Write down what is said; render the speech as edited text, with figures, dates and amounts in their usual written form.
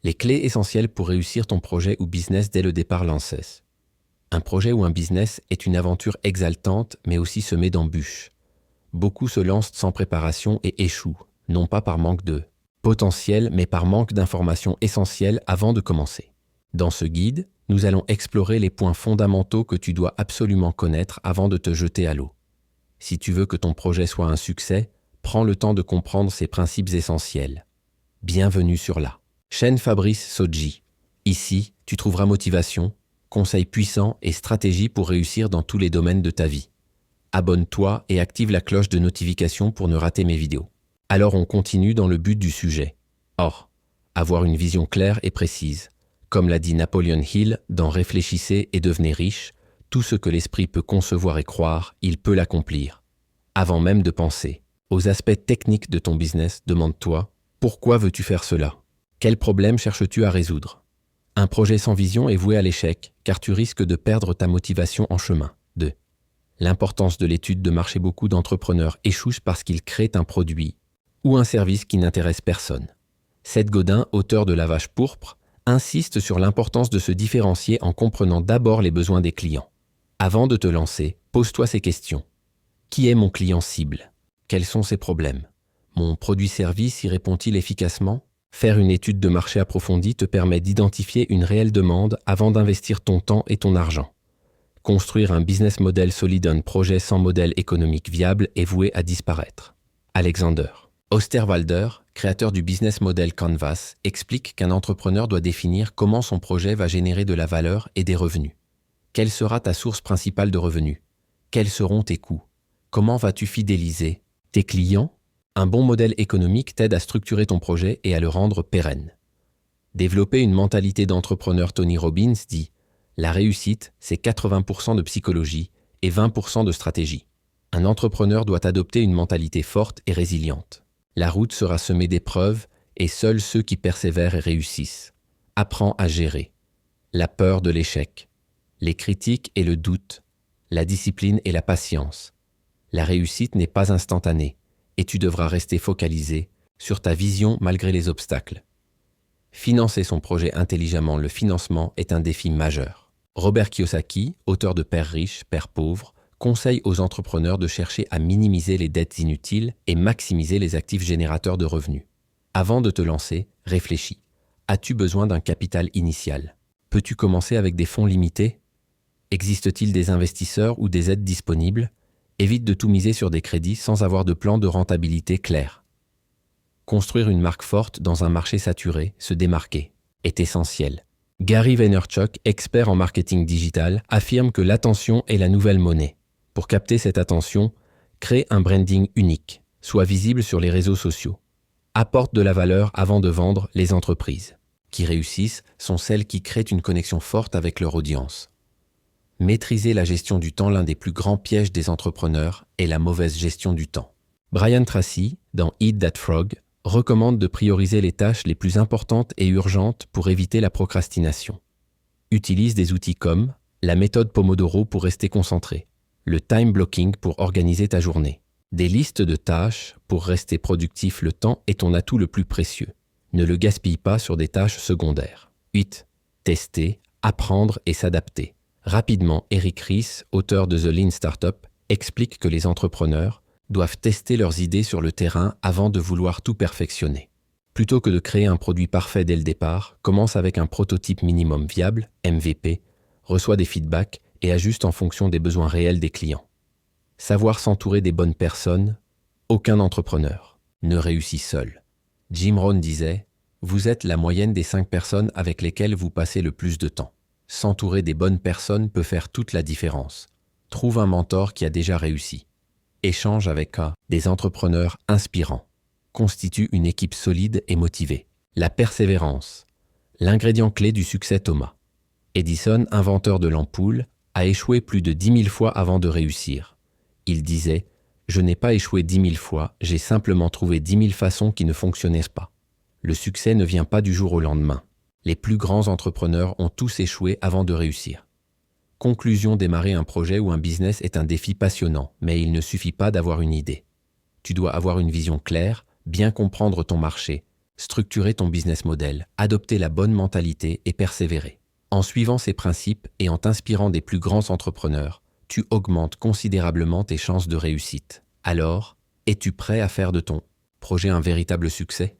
Les clés essentielles pour réussir ton projet ou business dès le départ l'ANSES. Un projet ou un business est une aventure exaltante, mais aussi semée d'embûches. Beaucoup se lancent sans préparation et échouent, non pas par manque de potentiel, mais par manque d'informations essentielles avant de commencer. Dans ce guide, nous allons explorer les points fondamentaux que tu dois absolument connaître avant de te jeter à l'eau. Si tu veux que ton projet soit un succès, prends le temps de comprendre ces principes essentiels. Bienvenue sur la chaîne Fabrice Sodji. Ici, tu trouveras motivation, conseils puissants et stratégies pour réussir dans tous les domaines de ta vie. Abonne-toi et active la cloche de notification pour ne rater mes vidéos. Alors on continue dans le but du sujet. Or, avoir une vision claire et précise. Comme l'a dit Napoleon Hill dans Réfléchissez et devenez riche, tout ce que l'esprit peut concevoir et croire, il peut l'accomplir. Avant même de penser aux aspects techniques de ton business, demande-toi « Pourquoi veux-tu faire cela ? Quel problème cherches-tu à résoudre ?» Un projet sans vision est voué à l'échec, car tu risques de perdre ta motivation en chemin. 2. L'importance de l'étude de marché. Beaucoup d'entrepreneurs échouent parce qu'ils créent un produit ou un service qui n'intéresse personne. Seth Godin, auteur de La Vache pourpre, insiste sur l'importance de se différencier en comprenant d'abord les besoins des clients. Avant de te lancer, pose-toi ces questions. Qui est mon client cible ? Quels sont ses problèmes ? Mon produit-service y répond-il efficacement ? Faire une étude de marché approfondie te permet d'identifier une réelle demande avant d'investir ton temps et ton argent. Construire un business model solide. Un projet sans modèle économique viable est voué à disparaître. Alexander Osterwalder, créateur du business model Canvas, explique qu'un entrepreneur doit définir comment son projet va générer de la valeur et des revenus. Quelle sera ta source principale de revenus ? Quels seront tes coûts ? Comment vas-tu fidéliser tes clients ? Un bon modèle économique t'aide à structurer ton projet et à le rendre pérenne. Développer une mentalité d'entrepreneur. Tony Robbins dit « La réussite, c'est 80% de psychologie et 20% de stratégie. » Un entrepreneur doit adopter une mentalité forte et résiliente. La route sera semée d'épreuves et seuls ceux qui persévèrent et réussissent. Apprends à gérer la peur de l'échec, les critiques et le doute, la discipline et la patience. La réussite n'est pas instantanée et tu devras rester focalisé sur ta vision malgré les obstacles. Financer son projet intelligemment. Le financement est un défi majeur. Robert Kiyosaki, auteur de Père riche, Père pauvre, conseille aux entrepreneurs de chercher à minimiser les dettes inutiles et maximiser les actifs générateurs de revenus. Avant de te lancer, réfléchis. As-tu besoin d'un capital initial ? Peux-tu commencer avec des fonds limités ? Existe-t-il des investisseurs ou des aides disponibles ? Évite de tout miser sur des crédits sans avoir de plan de rentabilité clair. Construire une marque forte dans un marché saturé, se démarquer, est essentiel. Gary Vaynerchuk, expert en marketing digital, affirme que l'attention est la nouvelle monnaie. Pour capter cette attention, crée un branding unique, sois visible sur les réseaux sociaux. Apporte de la valeur avant de vendre. Les entreprises qui réussissent sont celles qui créent une connexion forte avec leur audience. Maîtriser la gestion du temps. L'un des plus grands pièges des entrepreneurs est la mauvaise gestion du temps. Brian Tracy, dans Eat That Frog, recommande de prioriser les tâches les plus importantes et urgentes pour éviter la procrastination. Utilise des outils comme la méthode Pomodoro pour rester concentré, le time blocking pour organiser ta journée, des listes de tâches pour rester productif. Le temps est ton atout le plus précieux. Ne le gaspille pas sur des tâches secondaires. 8. Tester, apprendre et s'adapter. Rapidement, Eric Ries, auteur de The Lean Startup, explique que les entrepreneurs doivent tester leurs idées sur le terrain avant de vouloir tout perfectionner. Plutôt que de créer un produit parfait dès le départ, commence avec un prototype minimum viable, MVP, reçoit des feedbacks et ajuste en fonction des besoins réels des clients. Savoir s'entourer des bonnes personnes. Aucun entrepreneur ne réussit seul. Jim Rohn disait « Vous êtes la moyenne des 5 personnes avec lesquelles vous passez le plus de temps. S'entourer des bonnes personnes peut faire toute la différence. Trouve un mentor qui a déjà réussi. Échange avec des entrepreneurs inspirants. Constitue une équipe solide et motivée. La persévérance. L'ingrédient clé du succès. Thomas Edison, inventeur de l'ampoule, a échoué plus de 10 000 fois avant de réussir. Il disait « Je n'ai pas échoué 10 000 fois, j'ai simplement trouvé 10 000 façons qui ne fonctionnaient pas. » Le succès ne vient pas du jour au lendemain. Les plus grands entrepreneurs ont tous échoué avant de réussir. Conclusion, démarrer un projet ou un business est un défi passionnant, mais il ne suffit pas d'avoir une idée. Tu dois avoir une vision claire, bien comprendre ton marché, Structurer ton business model, adopter la bonne mentalité et persévérer. En suivant ces principes et en t'inspirant des plus grands entrepreneurs, tu augmentes considérablement tes chances de réussite. Alors, es-tu prêt à faire de ton projet un véritable succès ?